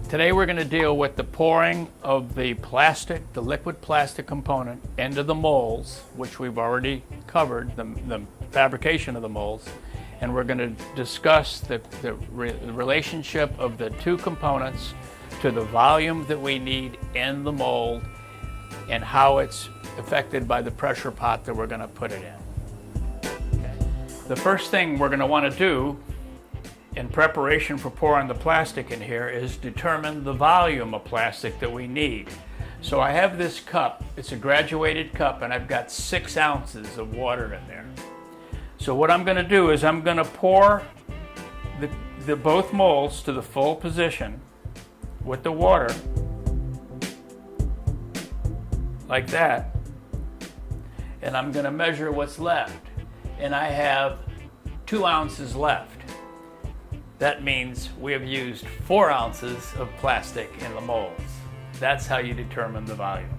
Today we're going to deal with the pouring of the liquid plastic component into the molds, which we've already covered, the fabrication of the molds, and we're going to discuss the relationship of the two components to the volume that we need in the mold and how it's affected by the pressure pot that we're going to put it in. Okay. The first thing we're going to want to do in preparation for pouring the plastic in here is determine the volume of plastic that we need. So I have this cup, it's a graduated cup, and I've got 6 ounces of water in there. So what I'm going to do is I'm going to pour the both molds to the full position with the water, like that, and I'm going to measure what's left. And I have 2 ounces left. That means we have used 4 ounces of plastic in the molds. That's how you determine the volume.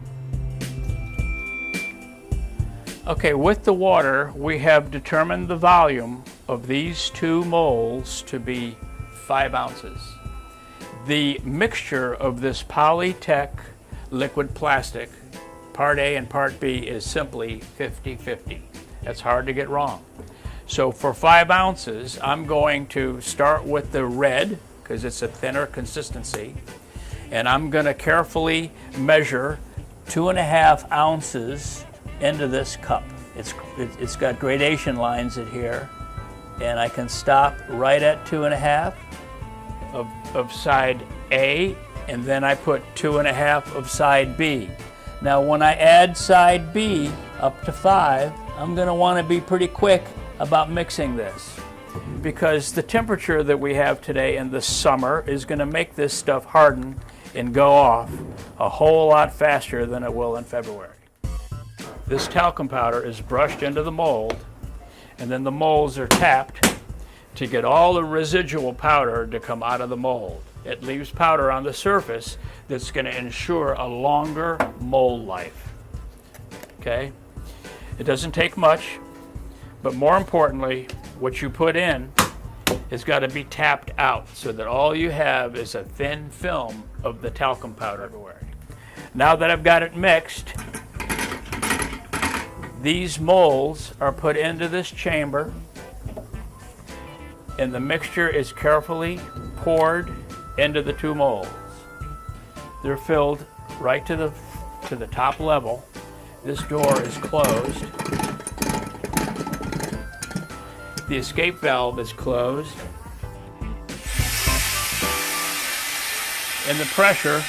Okay, with the water, we have determined the volume of these 2 molds to be 5 ounces. The mixture of this Polytech liquid plastic, part A and part B, is simply 50-50. That's hard to get wrong. So for 5 ounces, I'm going to start with the red, because it's a thinner consistency, and I'm going to carefully measure 2.5 ounces into this cup. It's got gradation lines in here, and I can stop right at 2.5 of side A, and then I put 2.5 of side B. Now when I add side B up to 5, I'm going to want to be pretty quick about mixing this, because the temperature that we have today in the summer is going to make this stuff harden and go off a whole lot faster than it will in February. This talcum powder is brushed into the mold, and then the molds are tapped to get all the residual powder to come out of the mold. It leaves powder on the surface that's going to ensure a longer mold life. Okay? It doesn't take much. But more importantly, what you put in has got to be tapped out so that all you have is a thin film of the talcum powder everywhere. Now that I've got it mixed, these molds are put into this chamber, and the mixture is carefully poured into the 2 molds. They're filled right to the top level. This door is closed. The escape valve is closed, and the pressure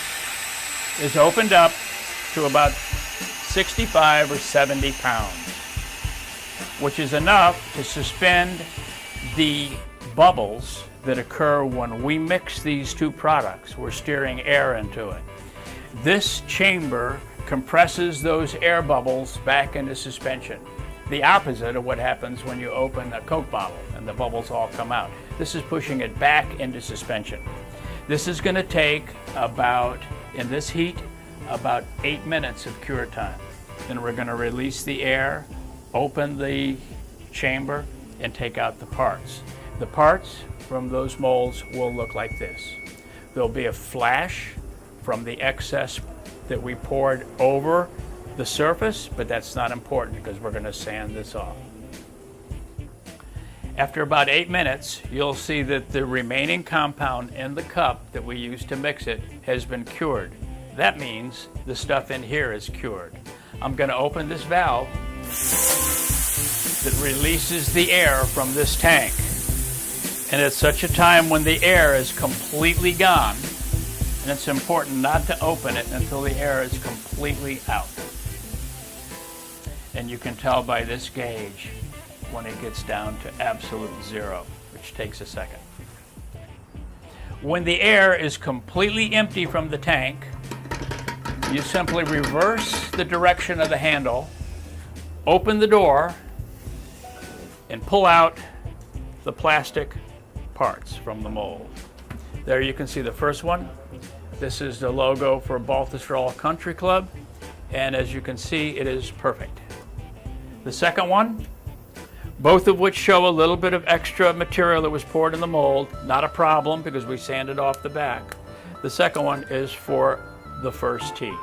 is opened up to about 65 or 70 pounds, which is enough to suspend the bubbles that occur when we mix these 2 products. We're steering air into it. This chamber compresses those air bubbles back into suspension. The opposite of what happens when you open a Coke bottle and the bubbles all come out. This is pushing it back into suspension. This is going to take about, in this heat, about 8 minutes of cure time. Then we're going to release the air, open the chamber, and take out the parts. The parts from those molds will look like this. There'll be a flash from the excess that we poured over the surface, but that's not important because we're going to sand this off. After about 8 minutes, you'll see that the remaining compound in the cup that we used to mix it has been cured. That means the stuff in here is cured. I'm going to open this valve that releases the air from this tank. And at such a time when the air is completely gone, and it's important not to open it until the air is completely out. And you can tell by this gauge when it gets down to absolute 0, which takes a second. When the air is completely empty from the tank, you simply reverse the direction of the handle, open the door, and pull out the plastic parts from the mold. There you can see the first one. This is the logo for Baltusrol Country Club, and as you can see, it is perfect. The second one, both of which show a little bit of extra material that was poured in the mold. Not a problem because we sanded off the back. The second one is for the first tee.